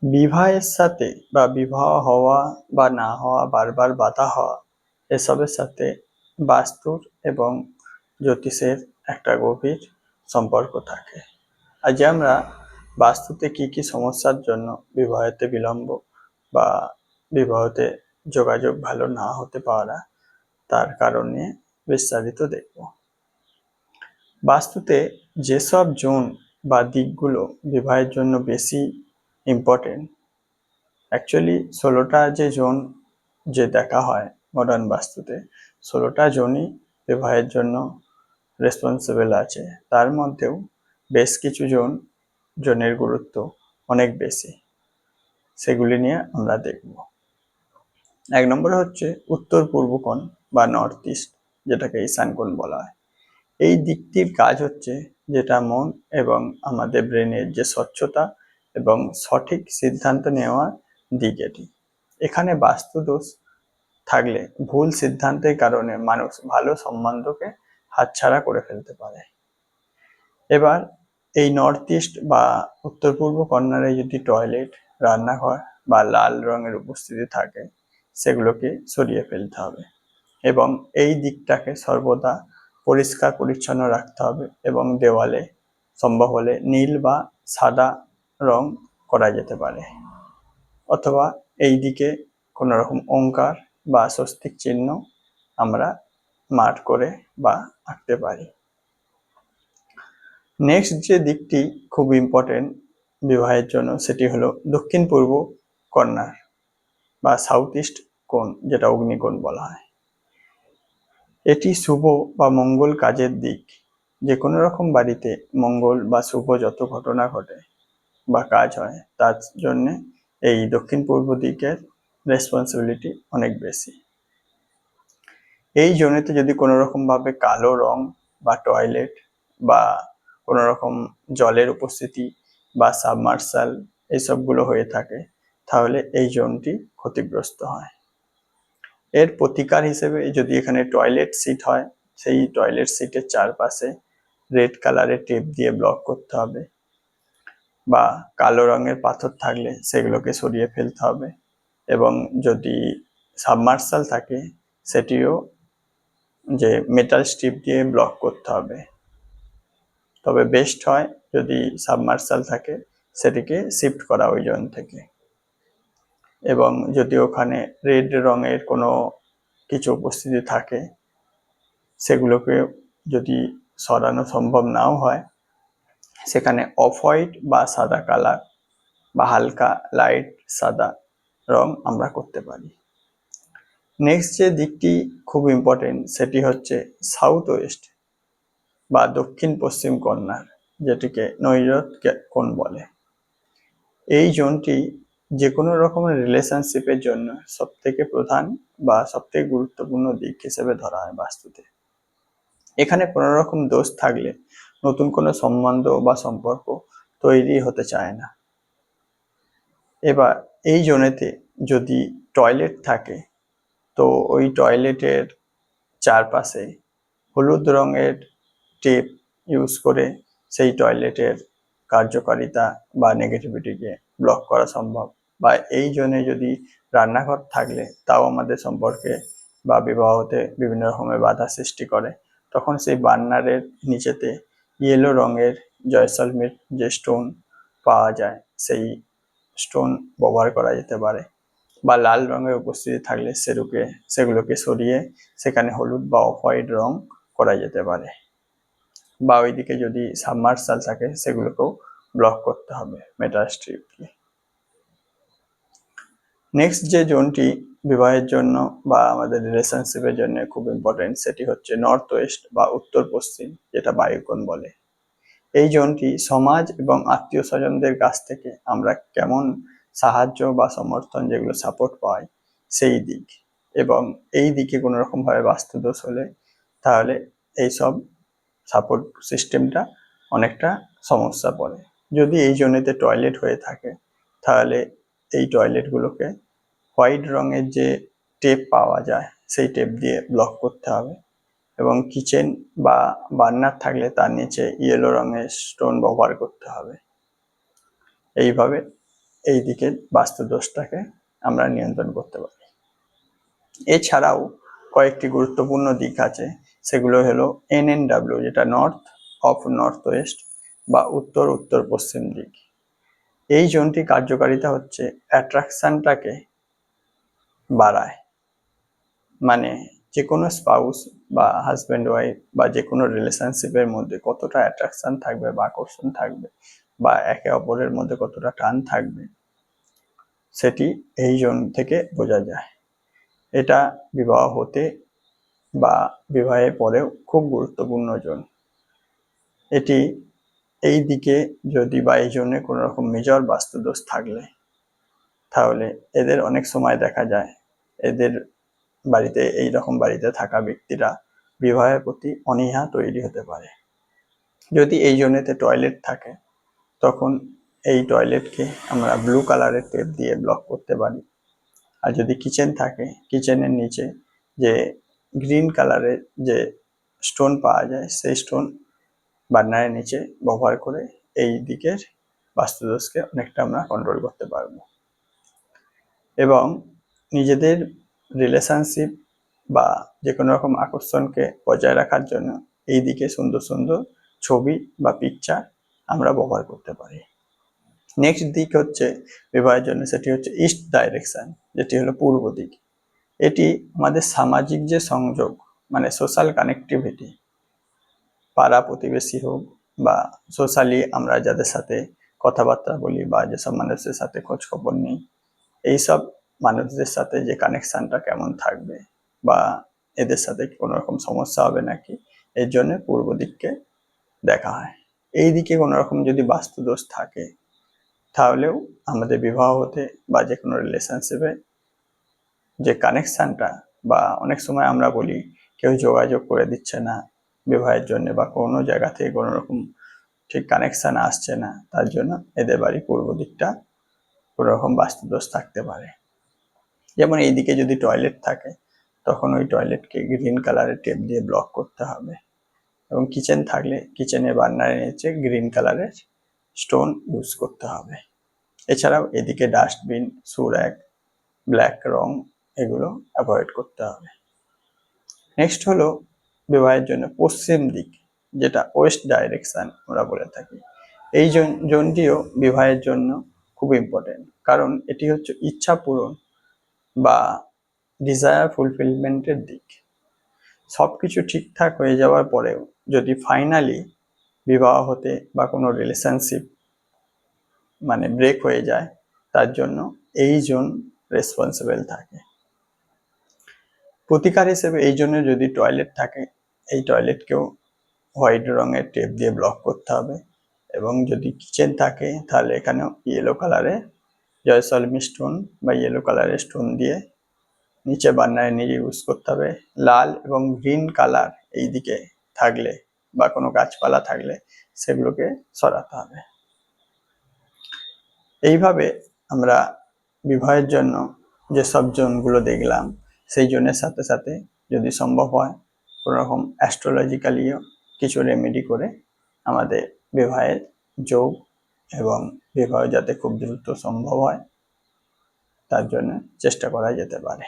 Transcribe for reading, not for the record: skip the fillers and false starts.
বিবাহের সাথে বা বিবাহ হওয়া বা না হওয়া, বারবার বাধা হওয়া, এসবের সাথে বাস্তুর এবং জ্যোতিষের একটা গভীর সম্পর্ক থাকে। আজ আমরা বাস্তুতে কি কি সমস্যার জন্য বিবাহেতে বিলম্ব বা বিবাহতে যোগাযোগ ভালো না হতে পারা, তার কারণে বিস্তারিত দেখব। বাস্তুতে যেসব জোন বা দিকগুলো বিবাহের জন্য বেশি ইম্পর্টেন্ট, অ্যাকচুয়ালি 16টা যে জোন যে দেখা হয় মডার্ন বাস্তুতে, 16টা জোনই বিবাহের জন্য রেসপন্সিবল আছে। তার মধ্যেও বেশ কিছু জোনের গুরুত্ব অনেক বেশি, সেগুলি নিয়ে আমরা দেখব। 1 নম্বরে হচ্ছে উত্তর পূর্ব কোণ বা নর্থ ইস্ট, যেটাকে ঈশান কোণ বলা হয়। এই দিকটির কাজ হচ্ছে যেটা মন এবং আমাদের ব্রেনের যে স্বচ্ছতা এবং সঠিক সিদ্ধান্ত নেওয়ার দিক এটি। এখানে বাস্তু দোষ থাকলে ভুল সিদ্ধান্তের কারণে মানুষ ভালো সম্বন্ধকে হাতছাড়া করে ফেলতে পারে। এবার এই নর্থ ইস্ট বা উত্তর পূর্ব কর্নারে যদি টয়লেট, রান্নাঘর বা লাল রঙের উপস্থিতি থাকে, সেগুলোকে সরিয়ে ফেলতে হবে এবং এই দিকটাকে সর্বদা পরিষ্কার পরিচ্ছন্ন রাখতে হবে এবং দেওয়ালে সম্ভব হলে নীল বা সাদা রং করা যেতে পারে, অথবা এই দিকে কোনো রকম ওঙ্কার বা স্বস্তিক চিহ্ন আমরা মার্ক করে বা আঁকতে পারি। নেক্সট যে দিকটি খুব ইম্পর্টেন্ট বিবাহের জন্য, সেটি হলো দক্ষিণ পূর্ব কর্নার বা সাউথ ইস্ট কোণ, যেটা অগ্নিকোণ বলা হয়। এটি শুভ বা মঙ্গল কাজের দিক। যে কোনো রকম বাড়িতে মঙ্গল বা শুভ যত ঘটনা ঘটে বা কাজ হয়, তার জন্যে এই দক্ষিণ পূর্ব দিকের রেসপন্সিবিলিটি অনেক বেশি। এই জোনেতে যদি কোনো রকম ভাবে কালো রং বা টয়লেট বা কোনো রকম জলের উপস্থিতি বা সাবমার্সাল এইসবগুলো হয়ে থাকে, তাহলে এই জোনটি ক্ষতিগ্রস্ত হয়। এর প্রতিকার হিসেবে যদি এখানে টয়লেট সিট হয়, সেই টয়লেট সিটের চারপাশে রেড কালারের টেপ দিয়ে ব্লক করতে হবে, বা কালো রঙের পাথর থাকলে সেগুলোকে সরিয়ে ফেলতে হবে, এবং যদি সাবমার্সাল থাকে সেটিও যে মেটাল স্ট্রিপ দিয়ে ব্লক করতে হবে। তবে বেস্ট হয় যদি সাবমার্সাল থাকে সেটিকে শিফট করা ওই জোন থেকে, এবং যদি ওখানে রেড রঙের কোনো কিছু উপস্থিতি থাকে সেগুলোকে যদি সরানো সম্ভব নাও হয়, সেখানে অফ হোয়াইট বা সাদা কালার বা হালকা লাইট সাদা রং আমরা করতে পারি। নেক্সট যে দিকটি খুব ইম্পর্টেন্ট সেটি হচ্ছে সাউথ ওয়েস্ট বা দক্ষিণ পশ্চিম কর্নার, যেটিকে নৈরথ কোণ বলে। এই জোনটি যে কোনো রকমের রিলেশনশিপের জন্য সবথেকে প্রধান বা সবথেকে গুরুত্বপূর্ণ দিক হিসেবে ধরা হয় বাস্তুতে। এখানে কোনো রকম দোষ থাকলে নতুন কোনো সম্বন্ধ বা সম্পর্ক তৈরি হতে চায় না। এবার এই জোনেতে যদি টয়লেট থাকে, তো ওই টয়লেটের চারপাশে হলুদ রঙের টেপ ইউজ করে সেই টয়লেটের কার্যকারিতা বা নেগেটিভিটিকে ব্লক করা সম্ভব। বা এই জন্যে যদি রান্নাঘর থাকলে তাও আমাদের সম্পর্কে বা বিবাহতে বিভিন্ন রকমের বাধা সৃষ্টি করে, তখন সেই বার্নারের নিচেতে ইয়েলো রঙের জয়সলমের যে স্টোন পাওয়া যায়, সেই স্টোন ব্যবহার করা যেতে পারে, বা লাল রঙের উপস্থিতি থাকলে সেগুলোকে সরিয়ে সেখানে হলুদ বা অফ হোয়াইট রং করা যেতে পারে, বা ওইদিকে যদি সাবমার্সাল থাকে সেগুলোকেও ব্লক করতে হবে মেটাল স্ট্রিপ দিয়ে। নেক্সট যে জোনটি বিবাহের জন্য বা আমাদের রিলেশনশিপের জন্য খুব ইম্পর্টেন্ট, সেটি হচ্ছে নর্থ ওয়েস্ট বা উত্তর পশ্চিম, যেটা বায়ুকোণ বলে। এই জোনটি সমাজ এবং আত্মীয় স্বজনদের কাছ থেকে আমরা কেমন সাহায্য বা সমর্থন, যেগুলো সাপোর্ট পাই, সেই দিক। এবং এই দিকে কোনো রকম ভাবে বাস্তুদোষ হলে তাহলে এইসব সাপোর্ট সিস্টেমটা অনেকটা সমস্যা পড়ে। যদি এই জোনেতে টয়লেট হয়ে থাকে, তাহলে এই টয়লেটগুলোকে হোয়াইট রঙের যে টেপ পাওয়া যায় সেই টেপ দিয়ে ব্লক করতে হবে, এবং কিচেন বা বার্নার থাকলে তার নিচে ইয়েলো রঙের স্টোন ব্যবহার করতে হবে। এইভাবে এই দিকের বাস্তুদোষটাকে আমরা নিয়ন্ত্রণ করতে পারি। এছাড়াও কয়েকটি গুরুত্বপূর্ণ দিক আছে, সেগুলো হলো NNW, যেটা নর্থ অফ নর্থ ওয়েস্ট বা উত্তর উত্তর পশ্চিম দিক। এই জোনটি কার্যকারিতা হচ্ছে অ্যাট্রাকশনটাকে বাড়ায়, মানে যে কোনো স্পাউস বা হাজব্যান্ড ওয়াইফ বা যে কোনো রিলেশনশিপের মধ্যে কতটা অ্যাট্রাকশন থাকবে বা আকর্ষণ থাকবে বা একে অপরের মধ্যে কতটা টান থাকবে, সেটি এই জোন থেকে বোঝা যায়। এটা বিবাহ হতে বা বিবাহের পরেও খুব গুরুত্বপূর্ণ জোন। এটি এই দিকে যদি বা এই জোনে কোনো রকম মেজর বাস্তুদোষ থাকলে, তাহলে এদের অনেক সময় দেখা যায় এদের বাড়িতে, এই রকম বাড়িতে থাকা ব্যক্তিরা বিবাহের প্রতি অনীহা তৈরি হতে পারে। যদি এই জোনেতে টয়লেট থাকে, তখন এই টয়লেটকে আমরা ব্লু কালারের টেপ দিয়ে ব্লক করতে পারি। আর যদি কিচেন থাকে, কিচেনের নিচে যে গ্রিন কালারের যে স্টোন পাওয়া যায়, সেই স্টোন বার্নারের নিচে ব্যবহার করে এই দিকের বাস্তুদোষকে অনেকটা আমরা কন্ট্রোল করতে পারবো। এবং নিজেদের রিলেশনশিপ বা যে কোনো রকম আকর্ষণকে বজায় রাখার জন্য এই দিকে সুন্দর সুন্দর ছবি বা পিকচার আমরা ব্যবহার করতে পারি। নেক্সট দিক হচ্ছে বিবাহের জন্য, সেটি হচ্ছে ইস্ট ডাইরেকশন, যেটি হলো পূর্ব দিক। এটি আমাদের সামাজিক যে সংযোগ, মানে সোশ্যাল কানেক্টিভিটি, পাড়া প্রতিবেশী হোক বা সোশ্যালি আমরা যাদের সাথে কথাবার্তা বলি বা যেসব মানুষের সাথে খোঁজ খবর নিই, এইসব মানুষদের সাথে যে কানেকশনটা কেমন থাকবে বা এদের সাথে কোনো রকম সমস্যা হবে নাকি, এর জন্য পূর্ব দিককে দেখা হয়। এই দিকে কোনো রকম যদি বাস্তুদোষ থাকে, তাহলেও আমাদের বিবাহ হতে বা যে কোনো রিলেশনশিপে যে কানেকশনটা, বা অনেক সময় আমরা বলি কেউ যোগাযোগ করে দিচ্ছে না বিবাহের জন্য বা কোনো জায়গা থেকে কোনো রকম ঠিক কানেকশন আসছে না, তার জন্য এদের বাড়ি পূর্ব দিকটা কোনো রকম বাস্তুদোষ থাকতে পারে। যেমন এইদিকে যদি টয়লেট থাকে, তখন ওই টয়লেটকে গ্রিন কালারের টেপ দিয়ে ব্লক করতে হবে। এবং কিচেন থাকলে কিচেনের বার্নারের নিচে গ্রিন কালারের স্টোন ইউজ করতে হবে। এছাড়াও এদিকে ডাস্টবিন, সুরাক, ব্ল্যাক রং, এগুলো অ্যাভয়েড করতে হবে। নেক্সট হলো বিবাহের জন্য পশ্চিম দিক, যেটা ওয়েস্ট ডাইরেকশন আমরা বলে থাকি। এই জোনটিও বিবাহের জন্য খুব ইম্পর্টেন্ট, কারণ এটি হচ্ছে ইচ্ছা পূরণ বা ডিজায়ার ফুলফিলমেন্টের দিক। সবকিছু ঠিকঠাক হয়ে যাওয়ার পরেও যদি ফাইনালি বিবাহ হতে বা কোনো রিলেশনশিপ মানে ব্রেক হয়ে যায়, তার জন্য এই জোন রেসপন্সিবল থাকে। প্রতিকার হিসেবে এই জন্য যদি টয়লেট থাকে, এই টয়লেটকেও হোয়াইট রঙের টেপ দিয়ে ব্লক করতে হবে। এবং যদি কিচেন থাকে, তাহলে এখানেও ইয়েলো কালারের জয়সলমী স্টোন বা ইয়েলো কালারের স্টোন দিয়ে নিচে বার্নারে নিয়ে ইউজ করতে হবে। লাল এবং গ্রিন কালার এই দিকে থাকলে বা কোনো গাছপালা থাকলে সেগুলোকে সরাতে হবে। এইভাবে আমরা বিবাহের জন্য যেসব জোনগুলো দেখলাম, সেই জোনের সাথে সাথে যদি সম্ভব হয় কোনো রকম অ্যাস্ট্রোলজিক্যালিও কিছু রেমেডি করে আমাদের বিবাহের যোগ এবং বিবাহ যাতে খুব দ্রুত সম্ভব হয়, তার জন্য চেষ্টা করা যেতে পারে।